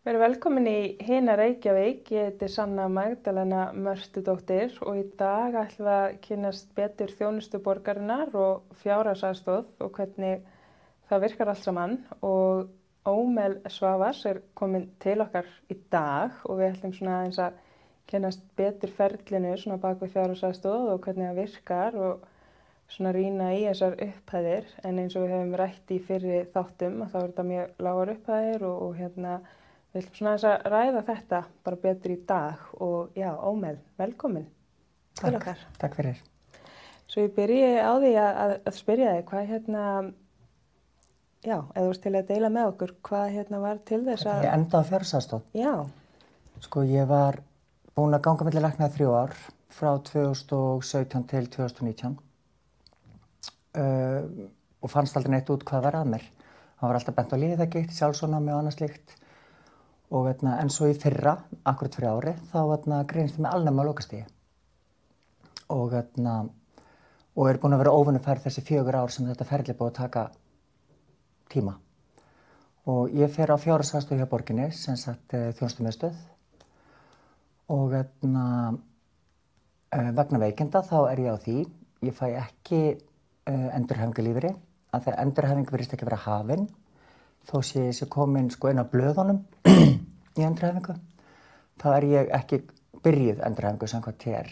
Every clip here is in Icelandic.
Verið velkomin í Hina Reykjavík. Ég heiti Sanna Magdalena Mörtudóttir og í dag ætlum við að kynnast betur þjónustu borgarinnar og fjárhagsaðstoð og hvernig það virkar allt saman. Og Ómel Svavars komin til okkar í dag og við ætlum svona aðeins að kynnast betur ferlinu svona bak við fjárhagsaðstoð og hvernig það virkar og svona rýna í þessar upphæðir. En eins og við hefum rætt í fyrri þáttum að þá þetta mjög lágar upphæðir og við ætlum svona aðeins að ræða þetta bara betur í dag og já, Ómel, velkomin til okkar. Takk fyrir. Svo ég byrji á því að spyrja þig, hvað já, ef þú veist til að deila með okkur, hvað var til þess að... Ég endaði á fjárhagsaðstoð. Já. Sko, ég var búin að ganga milli lækna í 3 ár, frá 2017 til 2019 og fannst aldrei neitt út hvað var að mér. Það var alltaf bent á liðagigt, sjálfsofnæmi og annað slíkt. Og en svo í fyrra, akkurat fyrir ári, þá greinist ég með alnæmi á lokastigi. Og er búin að vera óvinnufærð þessi 4 ár sem þetta ferli búið að taka tíma. Og ég fer á fjárhagsaðstoð hjá borginni, sem sagt þjónustumiðstöð. Og vegna veikinda þá er ég á því. Ég fæ ekki endurhæfingarlífeyri, af því að endurhæfing virðist ekki vera hafin. Þó sé ég sé komin sko inn á blöðunum í endurhæfingu, þá er ég ekki byrjuð endurhæfingu samkvæmt TR.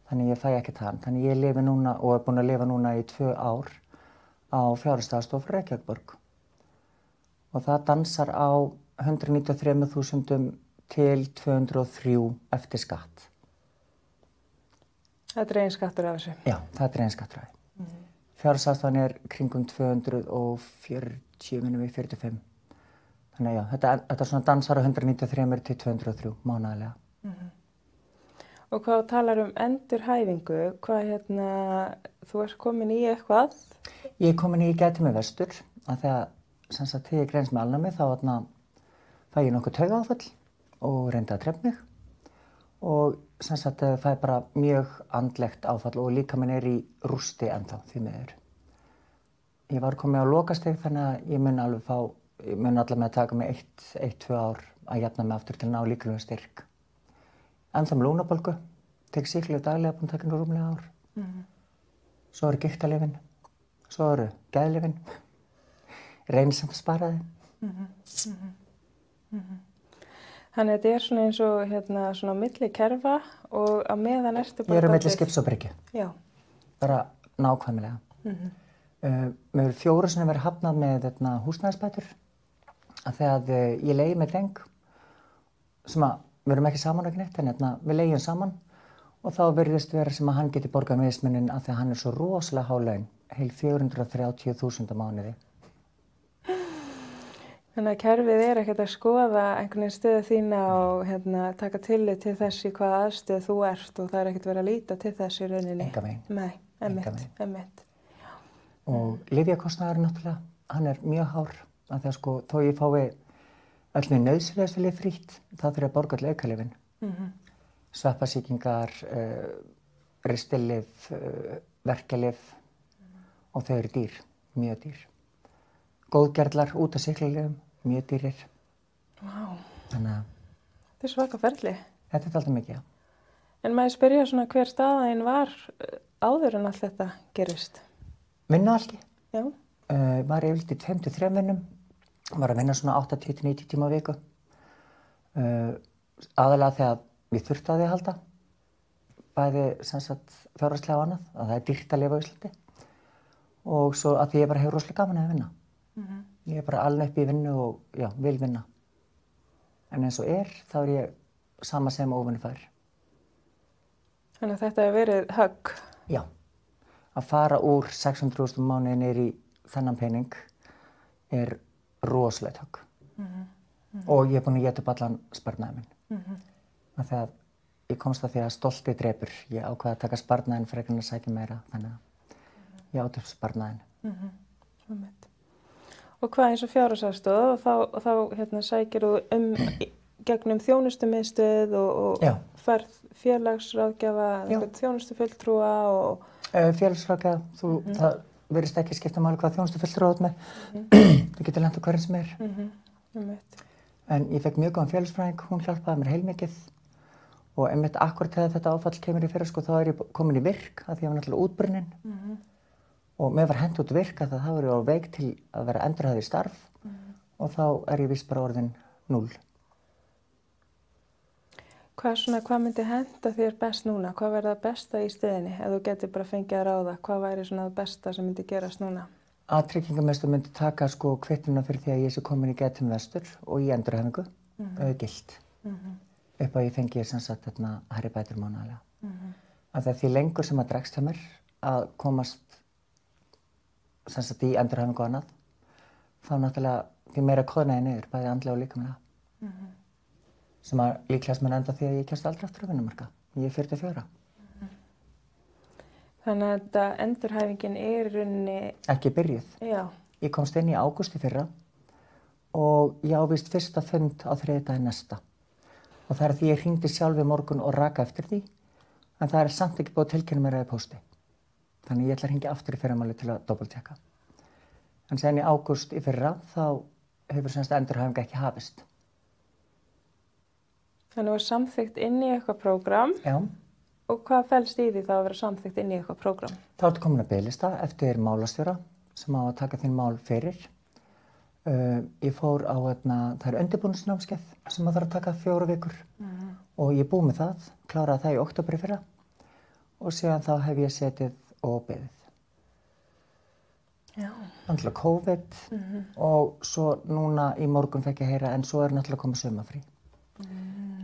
Þannig ég fæ ekki það. Þannig ég lifi núna og er búin að lifa núna í 2 ár á fjárhagsaðstoð fyrir Reykjavíkurborg. Og það dansar á 193.000 til 203 eftir skatt. Það er dreginn skattur af þessu? Já, það er dreginn skattur af því. Fjárhagsaðstofan er kringum 240, minnum við 45. Þannig já, þetta svona dansar á 193 til 203 mánaðarlega. Og hvað talar endurhæfingu, þú ert komin í eitthvað? Ég er komin í Gæti mig vestur, af því að sem sagt þegar ég greinist með alnæmi þá fæ ég nokkuð taugaáfall og reyndi að trefna mig. Og sem sagt fæ bara mjög andlegt áfall og líkaminn er í rústi ennþá því miður. Ég var komin á lokastig þannig að ég mun allavega með að taka mig 1-2 ár að jafna mig aftur til að ná líkamlegum styrk. Ennþá með lúnabólgu, tek sýklalyf daglega, búin að taka nú rúmlega ár. Svo eru gigtarlyfin, svo eru geðlyfin, reyni samt að spara þeim. Þannig að þetta er svona eins og svona milli kerfa og á meðan ertu bara... Ég er á milli skips og bryggju. Já. Bara nákvæmlega. Mér hefur 4 sinnum verið hafnað með húsnæðisbætur af því að ég leigi með dreng sem að við erum ekki saman ekki neitt en við leigjum saman og þá virðist vera sem að hann geti borgað mismuninn af því að hann er svo rosalega há laun, heil 430.000 á mánuði. Þannig að kerfið er ekkert að skoða einhvern veginn stöðu þína og taka tillit til þess í hvaða aðstöðu þú ert og það er ekkert verið að líta til þess í rauninni. Engan veginn. Nei, einmitt. Og lyfjakostnaður náttúrulega, hann er mjög hár af því að sko þó ég fái öll með nauðsynlegustu lyf frítt, þá þurf ég að borga öll aukalyfin. Sveppasýkingar, ristillyf, verkjalyf og þau eru dýr, mjög dýr. Góðgerlar út af sýklalyfjum, mjög dýrir. Vá. Þannig að... Þetta er svaka ferli. Þetta er alltaf mikið, já. En maður spyrja svona hver staðinn var áður en allt þetta gerist? Vinnualki. Já. Var yfirleitt í 2-3 vinnum. Var að vinna svona 80-90 tíma á viku. Aðalega þegar við þurfti á því að halda. Bæði sem sagt fjárhagslega og annað, að það er dýrt að lifa á Íslandi. Og svo að því ég bara hefur rosalega gaman að vinna. Ég er bara alveg upp í vinnu og já, vil vinna. En eins og þá er ég sama sem óvinnufær. Þannig að þetta hefur verið högg? Já. Að fara úr 600.000 mánuði niður í þennan pening er rosalegt högg. Og ég er búin að éta upp allan sparnaðinn minn. Af því að ég komst að því að stolti drepur. Ég ákvað að taka sparnaðinn frekar en að sækja meira. Þannig að ég át upp sparnaðinn. Og hvað eins og fjárhagsaðstoð og þá sækir þú gegnum þjónustumiðstöð og ferð félagsráðgjafa, þjónustufulltrúa og... Félagsráðgjafa, það virðist ekki skipta máli hvað þjónustufulltrúa átt með. Þú getur lent á hverjum sem er. En ég fekk mjög góðan félagsfræðing, hún hjálpaði mér heilmikið og einmitt akkurat þegar þetta áfall kemur í fyrra sko, þá ég komin í virk af því ég var náttúrulega útbrunnin og mér var hent út virk að það var ég á veik til að vera endurhæfð í starf og þá ég víst bara orðin 0. Hvað myndi henta þér best núna? Hvað verður það besta í stöðinni? Ef þú getur bara fengið að ráða, hvað væri svona það besta sem myndi gerast núna? Að Tryggingamiðstöð myndi taka sko kvittunina fyrir því að ég sé komin í Getum Vestur og í endurhæfingu gilt. Upp að ég fengi sem sagt hærri bætur mánaðarlega. Af því lengur sem að dregst hjá mér að komast sem sagt í endurhæfingu og annað, þá náttúrulega því meira koðnaði niður, bæði andlega og líkamlega. Sem að líklegast mun enda því að ég kemst aldrei aftur á vinnumarkað. Ég er 44. Þannig að þetta endurhæfingin er í rauninni... Ekki byrjuð. Já. Ég komst inn í ágúst í fyrra og ég ávist fyrsta fund á þriðjudaginn næsta. Og það er því ég hringdi sjálf í morgun og raka eftir því, en það er samt ekki búið að tilkynna mér að ég pósti. Þannig ég ætla að hringja aftur í fyrramálið til að doppeltjekka. En síðan í ágúst í fyrra þá hefur semst endurhæfing ekki hafist. Þannig að þú er samþykkt inn í eitthvað prógram. Já. Og hvað felst í því þá að vera samþykkt inn í eitthvað prógram? Þá ertu komin að biðlista eftir málastjóra sem á að taka þín mál fyrir. Ég fór á, það undirbúningsnámskeið sem það þarf að taka 4 vikur og ég búið með það, kláraði það í október í fyrra og síðan þá hef ég setið og beðið. Já. Náttúrulega COVID og svo núna í morgun fekk ég heyra en svo náttúrulega komið sumarfrí.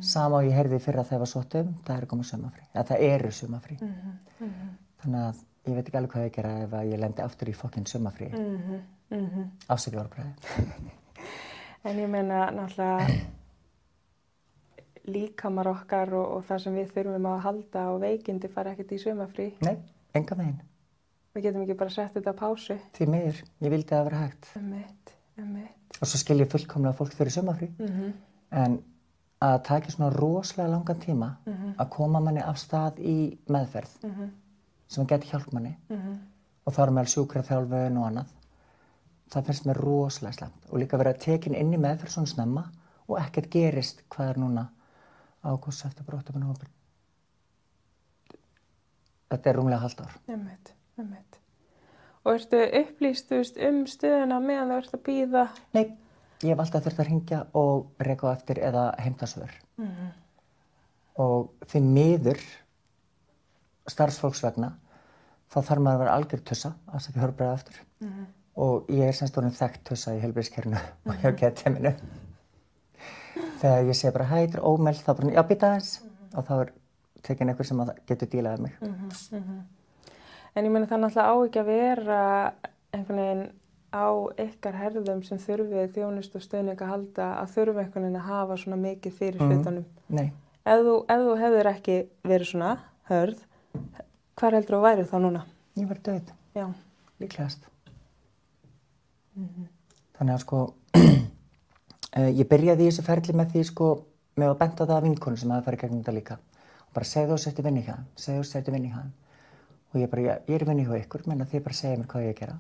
Sama og ég heyrði fyrra þegar það var sótt það komið sumarfrí, eða það eru sumarfrí. Þannig að ég veit ekki alveg hvað ég gera ef ég lendi aftur í fokkin sumarfrí. Afsakið orðbragðið. En ég meina náttúrulega líkamar okkar og það sem við þurfum að halda og veikindi fara ekkert í sumarfrí. Nei, enga megin. Við getum ekki bara sett þetta á pásu. Því miður, ég vildi að það vera hægt. Einmitt. Og svo skil ég fullkomlega fólk fyrir sumarfrí. En að taka svona rosalega langan tíma að koma manni af stað í meðferð sem geti hjálp manni og þá meðal sjúkraþjálfun og annað. Það finnst mér rosalega slæmt og líka vera tekin inn í meðferð svona snemma og ekkert gerist hvað núna ágúst, september, október, nóvember. Þetta er rúmlega hálft ár. Einmitt. Og ertu upplýst stöðuna meðan þú ert að bíða? Nei. Ég hef alltaf þurft að hringja og reka á eftir eða heimta svör. Og því miður starfsfólks vegna þá þarf maður að vera algjör tussa, afsakið orðbragðið aftur. Og ég er semst orðin þekkt tussa í heilbrigðiskerfinu og hjá Getiminu. Þegar ég segi bara hæ, þetta er ómeld, þá bara já, bíddu aðeins og þá tekin einhver sem getur dílað við mig. En ég meina það náttúrulega á ekki að vera einhvern veginn á ykkar herðum sem þurfið þjónustu og stuðning að halda að þurfa einhvern veginn að hafa svona mikið fyrir hlutunum. Nei. Ef þú hefðir ekki verið svona hörð, hvar heldur þú værið þá núna? Ég var döð. Já. Líklegast. Þannig að sko, ég byrjaði í þessu ferli með því sko, með að benda það að vinkonu sem hafði farið gegnum þetta líka. Og bara segðu þú sért í vinnu hjá þeim, segðu þú sért í vinnu hjá þeim. Og ég bara, ég er í vinnu hjá ykkur, menn að þið bara segja mér hvað ég að gera.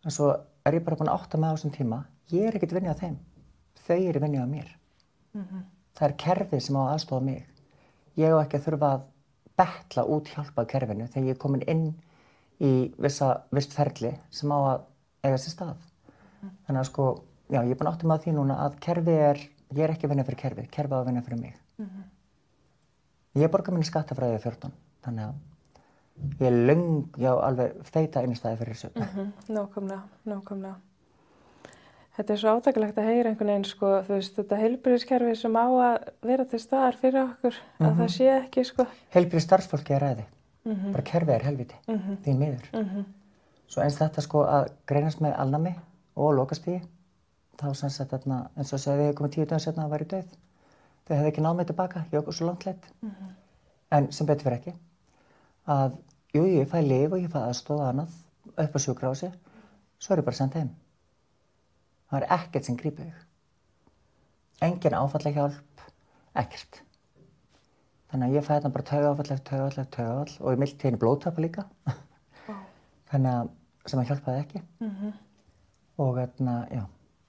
En svo ég bara búin að átta mig á þessum tíma, ég er ekkert vinnu á þeim, þau eru vinnu á mér. Það er kerfið sem á að aðstofa mig. Ég á ekki að þurfa að betla út hjálpa kerfinu þegar ég er komin inn í visst ferli sem á að eiga sér stað. Þannig að sko, já, ég er búin að átta mig á því núna að kerfið ég er ekki að vinna fyrir kerfið, kerfið á að vinna fyrir mig. Ég borga minni skattafræði 14, þannig að ég er alveg feita innistæði fyrir þessu. Nákvæmlega. Þetta er svo átakalegt að heyra einhvern veginn, sko, þú veist, þetta heilbrigðiskerfi sem á að vera til staðar fyrir okkur, að það sé ekki, sko. Heilbrigðisstarfsfólki er ræði. Bara kerfið er helviti, því miður. Svo eins þetta, sko, að greinast með alnæmi og lokastigi, þá sem sagt, eins og segði ég komið 10 dögum seinna að væri döið. Þau hefði ekki náð mig tilbaka, ég okkur svo langt leitt. En sem betur fyrir ekki. Að, ég fæ lyf og ég fæ aðstoð annað upp á sjúkrahúsi, svo er ég bara sendið heim. Það er ekkert sem grípur þig. Engin áfallahjálp, ekkert. Þannig að ég fæ bara taugaáfall og ég milti henni blóðtappa líka. Þannig að sem að hjálpaði ekki. Og já,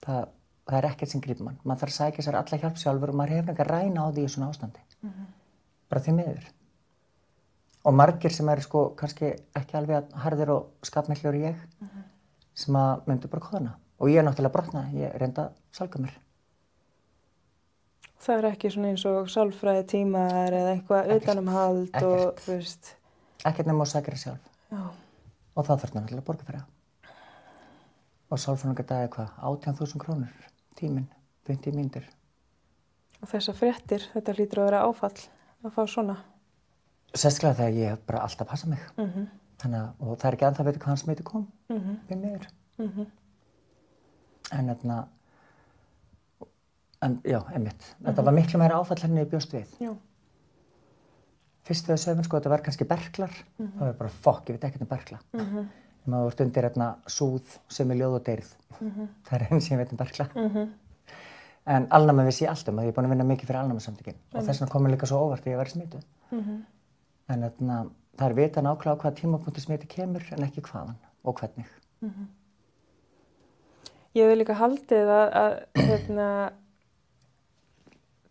það það er ekkert sem grípur mann. Maður þarf að sækja sér alla hjálp sjálfur og maður hefur ekki að ræna á því í svona ástandi. Bara því miður. Og margir sem eru sko kannski ekki alveg harðir og skapmiklir ég, sem að myndu bara kóðna. Og ég er náttúrulega brotna, ég reynda að sálga mér. Það er ekki svona eins og sálfræði tímar eða eitthvað utanumhald og þú veist. Ekkert nema að sækja það sjálf. Já. Og það þarf náttúrulega að borga fyrir það. Og sálfræðingardag er hvað? 18.000 krónur, tíminn, 50 mínútur. Og þessar fréttir, þetta hlýtur að vera áfall að fá svona. Sérstaklega þegar ég hef bara alltaf passað mig. Þannig að, og það er ekki ennþá að vita hvað hans meiti kom, við miður. En já, einmitt. Þetta var miklu meira áfall en ég bjóst við. Já. Fyrst þegar sögum, sko, þetta var kannski berklar. Það var bara, fokk, ég veit ekkert um berkla. Maður vart undir súð sem er ljóð og deyrð. Það er einn sem ég veit um berkla. En alnæmi vissi ég allt um, að ég er búin að vinna mikið fyrir alnæmissamtökin. Og þess vegna kom mér líka svo óvart að ég væri smituð. En það er vitað nákvæmlega á hvaða tímapunkti smiti kemur, en ekki hvaðan og hvernig. Ég hef líka haldið að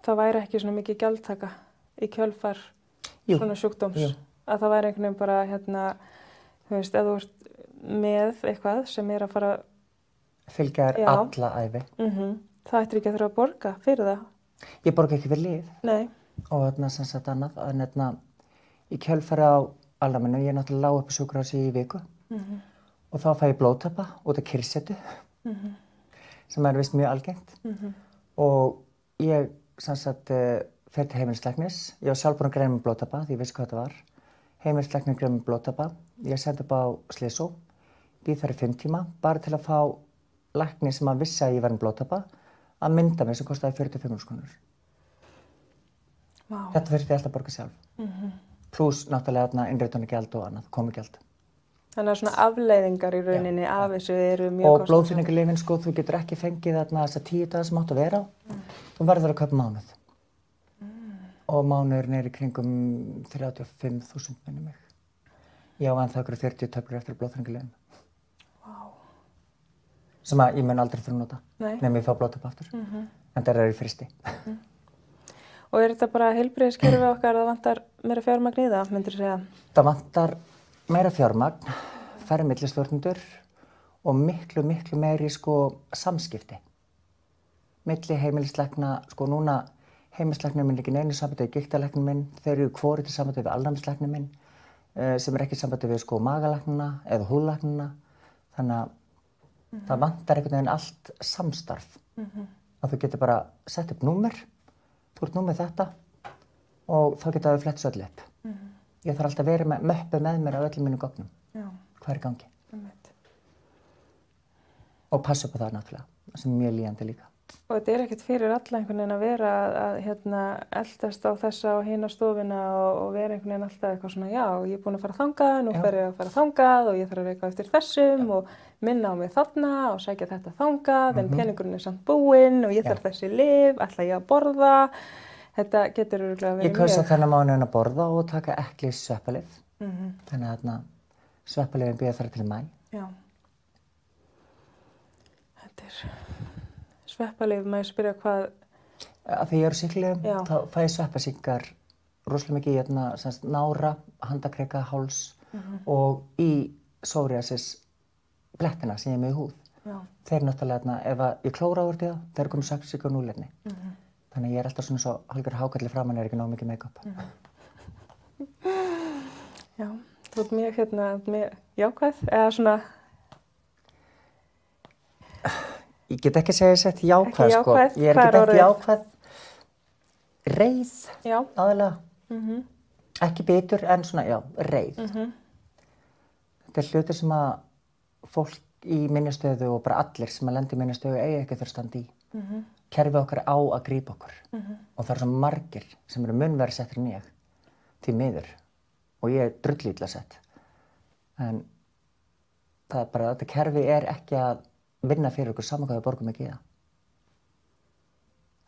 það væri ekki svona mikið gjaldtaka í kjölfar svona sjúkdóms. Að það væri einhvern veginn bara, þú veist, ef þú ert með eitthvað sem er að fara fylgja þér alla ævi. Það ættir ekki að þurfa að borga fyrir það. Ég borga ekki fyrir lyf. Nei. Og sem sagt annað, en í kjölfari á alnæminu, ég er náttúrulega lág upp á sjúkrahúsi í viku. Og þá fæ ég blóðtappa út af kyrrsetu, sem er vist mjög algengt. Og ég sem sagt fer til heimilislæknis. Ég var sjálf búin að greina með blóðtappa því ég vissi hvað þetta var. Heimilislæknir greið með blóðtappa. Ég sendi upp á slysó, bíð þar í 5 tíma, bara til að fá lækni sem að vissi að ég var með blóðtappa að mynda mig sem kostaði 45.000 krónur. Vá. Þetta þurfti ég alltaf að borga sjálf. Plús náttúrulega innritunargjald og annað, komugjald. Þannig að svona afleiðingar í rauninni af þessu eru mjög kostnaðar. Og blóðþynningarlyfin, sko, þú getur ekki fengið þessa 10 daga sem áttu að vera á. Þú verður að kaupa mánuð. Og mánuðurinn er í kringum 35.000 minnum mig. Ég á ennþá ykkur 40 töflur eftir blóðþynningarlyfin. Vá. Sem að ég mun aldrei þurfa að nota. Nei. Nema ég fá blóðtappa aftur. En það er í frysti. Og er þetta bara heilbrigðiskerfið okkar að það vantar meira fjármagn í það, myndirðu segja? Það vantar meira fjármagn, færri millistjórnendur og miklu meiri sko samskipti. Milli heimilislækna, sko núna heimilislæknir minn er ekki neinu sambandi við gigtarlæknir minn, þeir eru hvorir til sambandi við alnæmislæknir minn, sem er ekki sambandi við sko magalæknina eða húðlæknina. Þannig að það vantar einhvern veginn allt samstarf. Að þú getur bara sett upp númer, þú ert númer þetta og þá geta þau flett svo öll upp. Ég þarf alltaf að vera með möppu með mér á öllum mínum gögnum. Já. Hvað er í gangi? Og passa upp á það náttúrulega, sem er mjög líðandi líka. Og þetta er ekkert fyrir alla einhvern veginn að vera að eldast á þessa og hina stofuna og vera einhvern veginn alltaf eitthvað svona, já, ég er búin að fara þangað, nú fer ég að fara þangað og ég þarf að reyka eftir þessum og minna á mig þarna og sækja þetta þangað, en peningurinn er samt búinn og ég þarf þessi lyf, ætla ég að borða. Þetta getur örugglega verið mjög. Ég kaus að þennan mánuðinn að borða og taka ekki sveppalyf. Þannig að sveppalyfin bíða þar til maí. Já. Þetta er sveppalyf, má ég spyrja hvað? Þegar ég er á sýklalyfjum, þá fæ ég sveppasýkingar rosalega mikið í nára, handakrika, háls og í psoriasis blettina sem ég er með í húð. Já. Þeir náttúrulega, ef ég klóra úr því það, þeir eru komið sveppasýkingar á núlefni. Þannig að ég er alltaf svona svo hálfur hákalli framan er ekki nóg mikið make-up. Já, þú ert mjög mjög jákvæð, eða svona... Ég get ekki að segja þess að jákvæð, sko. Ég er ekki jákvæð. Reið, aðalega. Ekki bitur, en svona, já, reið. Þetta er hlutir sem að fólk í minni stöðu og bara allir sem að lenda í minni stöðu eigi ekki þurfa að standa í. Kerfið okkar á að grípa okkur og það eru svo margir sem eru mun verri settir en ég, því miður, og ég er drullilla sett. En það er bara, þetta kerfi er ekki að vinna fyrir okkur saman hvað við borgum ekki í það.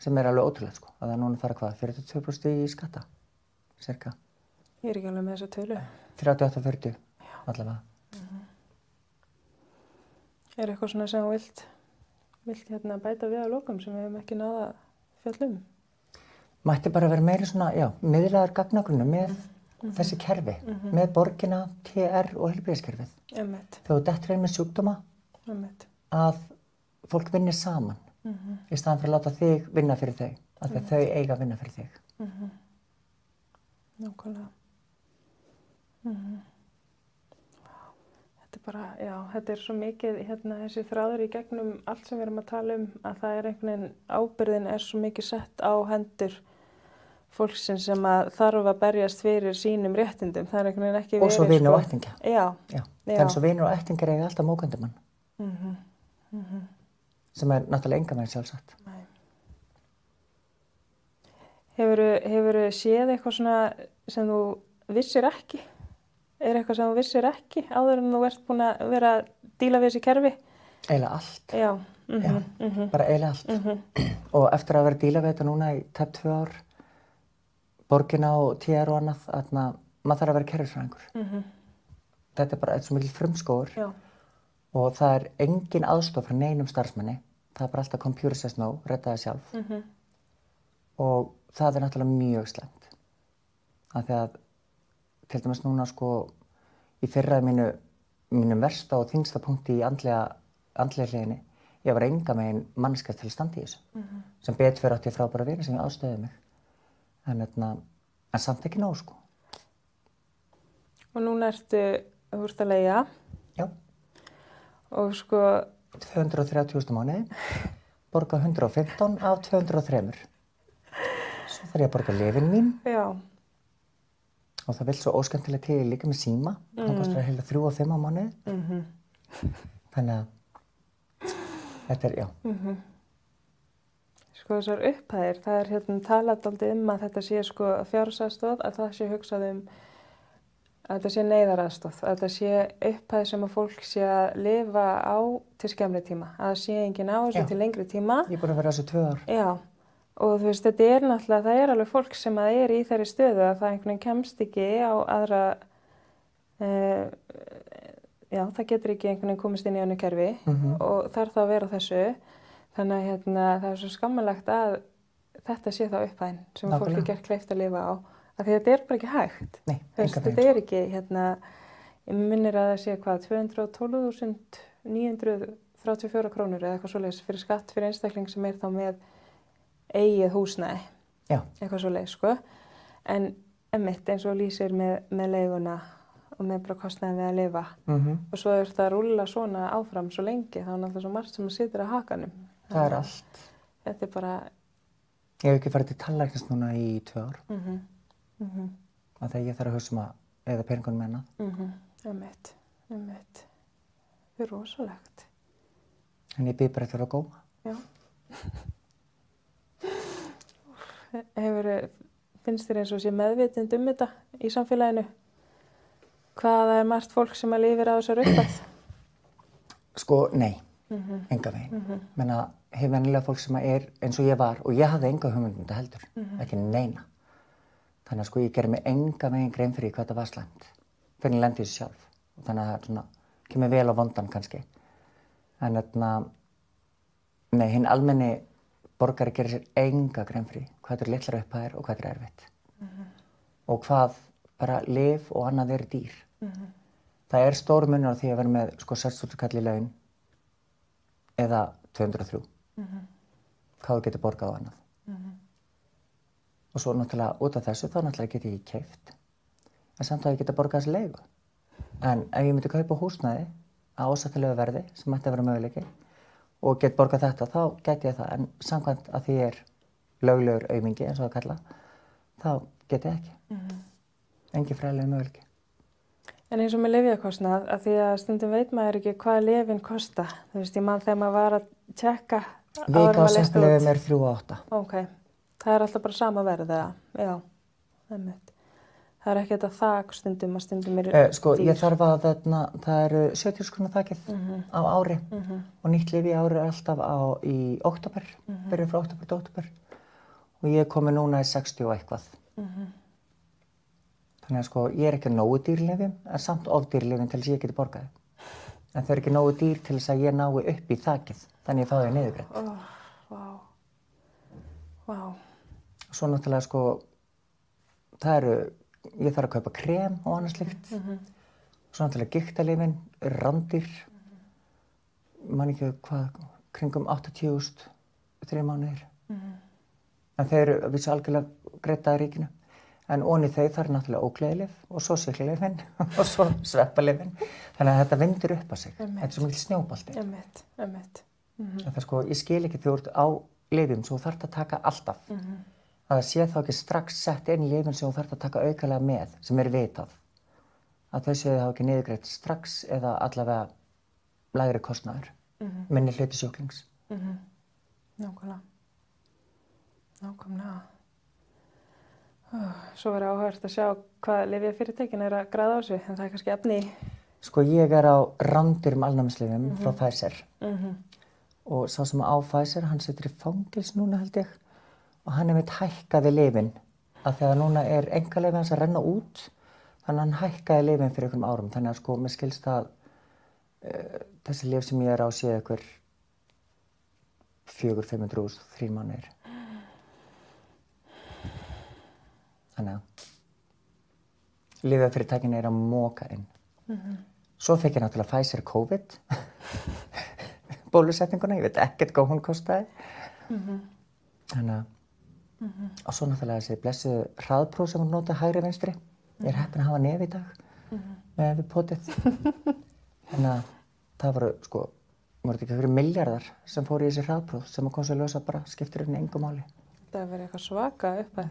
Sem er alveg ótrúlegt, sko, að það er núna fara hvað, 42% í skatta, cirka. Ég er ekki alveg með þessa tölu. 38-40, allavega. Er eitthvað svona sem þú vilt vilt bæta við að lokum sem við hefum ekki náða fjallum? Mætti bara vera meiri svona, já, miðlæður gagnagrunnu með þessi kerfi, með borgina, TR og heilbrigðiskerfið. Einmitt. Þegar þú dettur inn með sjúkdóma, Einmitt. að fólk vinnir saman í staðan fyrir að láta þig vinna fyrir þau, af því að þau eiga að vinna fyrir þig. Nákvæmlega. Þetta er bara, já, þetta er svo mikið þessi þráður í gegnum allt sem við erum að tala að það er einhvern veginn, ábyrgðin er svo mikið sett á hendur fólksins sem að þarf að berjast fyrir sínum réttindum. Það er einhvern veginn ekki verið. Og svo vinur og ættingja. Já. Það er svo vinur og ættingjar eiga alltaf mókandi mann. Sem er náttúrulega enga meginn sjálfsagt. Nei. Hefurðu séð eitthvað svona sem þú vissir ekki? Er eitthvað sem þú vissir ekki áður en þú ert búin að vera að díla við þessi kerfi? Eiginlega allt. Já. Bara eiginlega allt. Og eftir að vera að díla við þetta núna í tæp 2 ár, borgina og TR og annað, maður þarf að vera kerfisfræðingur. Þetta er bara eitt svo mikil frumskógur. Já. Og það er engin aðstoð frá neinum starfsmanni. Það er bara alltaf computer says no, redda það sjálf. Og það er náttúrulega mjög slæmt. Af því að til dæmis núna í fyrra mínum versta og þyngsta punkti í andlega hliðinni, ég var enga megin manneskja til að standa í þessu. Sem betur fyrir átti ég frábæra vini sem ég aðstöðuði mig. En samt ekki nóg, Og núna þú ert að leigja. Já. Og 230.000 mánuði, borga 115 af 203. Svo þarf ég að borga lyfin mín. Já. Og það vill svo óskemmtilega til líka með síma. Það kostar heila 3 og 5 á mánuði. Þannig að þetta er, já. Þessar upphæðir, það er talað dálítið að þetta sé fjárhagsaðstoð, að það sé hugsað að þetta sé neyðaraðstoð, að þetta sé upphæð sem að fólk sé að lifa á til skemmri tíma, að það sé enginn á þessu til lengri tíma. Ég er búin að vera þessu 2 ár. Já, og þú veist, þetta er náttúrulega, það er alveg fólk sem að er í þeirri stöðu að það einhvern veginn kemst ekki á aðra, það getur ekki einhvern veginn komist inn í önnur kerfi og þarf það að vera á þessu. Þannig að það er svo skammalegt að þetta sé þá upphæðin sem fólk er gert kleift að lifa á. Af því þetta er bara ekki hægt. Nei, þetta er ekki, ég minnir að það sé 212.934 krónur eða eitthvað svoleiðis fyrir skatt fyrir einstakling sem er þá með eigið húsnæði. Já. Eitthvað svoleiðis, En einmitt eins og lýsir með leiguna og með bara kostnaðin við að lifa. Og svo er það að rúlla svona áfram svo lengi, þá er náttúrulega svo margt sem situr á hakanum. Það er allt. Þetta er bara... Ég hef ekki farið til tannlæknis núna í 2 ár. Af því að ég þarf að hugsa að eyða peningunum með hana. Einmitt. Það er rosalegt. En ég bíð bara eftir að góma. Já. Finnst þér eins og sé meðvitund þetta í samfélaginu? Hvað er margt fólk sem að lifir á þessar upphæð? Nei. Enga veginn. Menna, hef venjulega fólk sem er eins og ég var og ég hafði enga hugmynd þetta heldur, ekki neina. Þannig að ég gerði mig enga veginn grein fyrir hvað þetta var slæmt. Fyrir að lendi þessu sjálf. Og þannig að það kemur vel á vondan kannski. En nei, hinn almenni borgari gerir sér enga grein fyrir hvað þetta er litlar upphæðir og hvað þetta er erfitt. Og hvað bara lyf og annað er dýr. Það er stór munur á því að vera með 6.000 kall í laun eða 203. Hvað þú getur borgað á annað. Og svo náttúrulega út af þessu þá náttúrulega get ég ekki keypt. En samt að ég geta borgað þessi leigu. En ef ég myndi kaupa húsnæði á ásættilegu verði sem ætti að vera möguleiki og get borgað þetta, þá gæti ég það. En samkvæmt að því ég er löglegur aumingi eins og það kalla, þá get ég ekki. Engin fræðilegur möguleiki. En eins og með lyfjakostnað, að því að stundum veit maður ekki hvað lyfin kosta. Þú veist, ég man þegar maður var að tjekka Vika á samfélagum er 3.800. Ok, það er alltaf bara sama verð, eða? Já, einmitt. Það er ekki þetta þak stundum að stundum er dýr. Ég þarf að það eru 70.000 króna þakið á ári og nýtt lyf í ári er alltaf í október, byrjar frá október til október og ég er komin núna í 60 og eitthvað. Þannig að ég er ekki nógu dýr lyfjum, en samt of dýr lyfjum til þess að ég geti borgaði. en þau eru ekki nógu dýr til þess að ég nái upp í þakið, þannig ég fá þau niðurgreitt. Vá. Svo náttúrulega sko, ég þarf að kaupa krem og annað slíkt. Svo náttúrulega gigtalyfin, rándýr, man ekki hvað, kringum 80.000 3 mánuðir. En þau eru vissu algjörlega greidda í ríkinu. En ofan í þau þarf náttúrulega ógleðilyf og svo sýklalyfin og svo sveppalyfin. Þannig að þetta vindur upp á sig. Þetta er svo mikil snjóbolti. Einmitt. Það sko, ég skil ekki þegar þú ert á lyfjum sem þú þarft að taka alltaf. Að það sé þá ekki strax sett inn lyfin sem þú þarft að taka aukalega með, sem er vitað. Að þau séu þá ekki niðurgreitt strax eða allavega lægri kostnaður, minni hluti sjúklings. Nákvæmlega. Svo verður áhugavert að sjá hvað lyfjafyrirtækin eru að græða á sig, en það er kannski efni í. Sko ég er á rándýrum alnæmislyfjum frá Pfizer. Og sá sem á Pfizer, hann situr í fangelsi núna held ég. Og hann einmitt hækkaði lyfin. Af því að núna er einkaleyfi hans að renna út. Þannig að hann hækkaði lyfin fyrir einhverjum árum. Þannig að sko mér skilst að þessi lyf sem ég er á séu ykkur 400-500 3 mánuðir. Þannig að lyfjafyrirtækin er að moka inn. Svo fekk ég náttúrulega Pfizer COVID bólusetninguna, ég veit ekkert hvað hún kostaði. Þannig að og svo náttúrulega þessi blessuðu hraðpróf sem hún nota hægri vinstri. Ég er heppin að hafa nef í dag með við potið. Þannig að það voru sko, voru þetta ekki fyrir milljarðar sem fóru í þessi hraðpróf sem að kom svo ljósa bara skiptir henni engu máli. Það verið eitthvað svaka upphæð.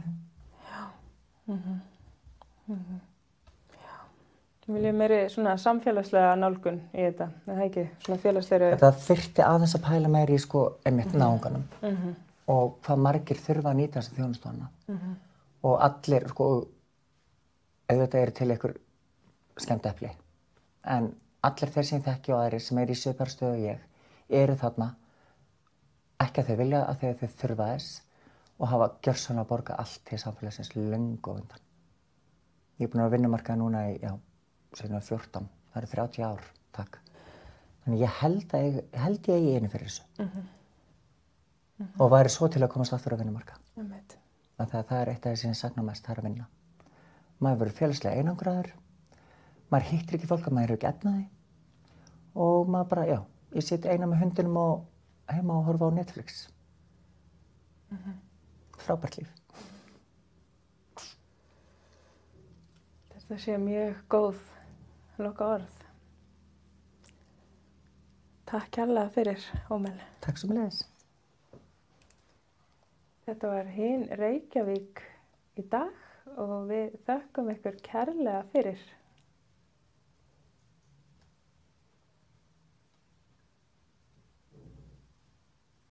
Við viljum meiri svona samfélagslega nálgun í þetta, er það ekki? Svona félagslegri. Þetta þyrfti aðeins að pæla meiri í sko einmitt náunganum og hvað margir þurfa að nýta þessa þjónustu hana. Og allir sko, auðvitað eru til einhver skemmtiepli, en allir þeir sem ég þekki og aðrir sem eru í svipaðri stöðu og ég eru þarna ekki að þau vilja að þau þurfa þess og hafa gjörsamlega að borga allt til samfélagsins löngu á undan. Ég er búin að vera á vinnumarkaði núna í, síðan 14, það eru 30 ár, takk. Þannig ég held ég eigi einu fyrir þessu. Og væri svo til að komast aftur á vinnumarkað. Það er eitt af því sem ég sakna mest, það er að vinna. Maður verður félagslega einangraður, maður hittir ekki fólk að maður ekki efnaði og maður bara, ég sit eina með hundinum og heima og horfa á Netflix. Frábært líf. Þetta sé mjög góð lokaorð. Takk kærlega fyrir, Ómel. Takk sömuleiðis. Þetta var Hin Reykjavík í dag og við þökkum ykkur kærlega fyrir.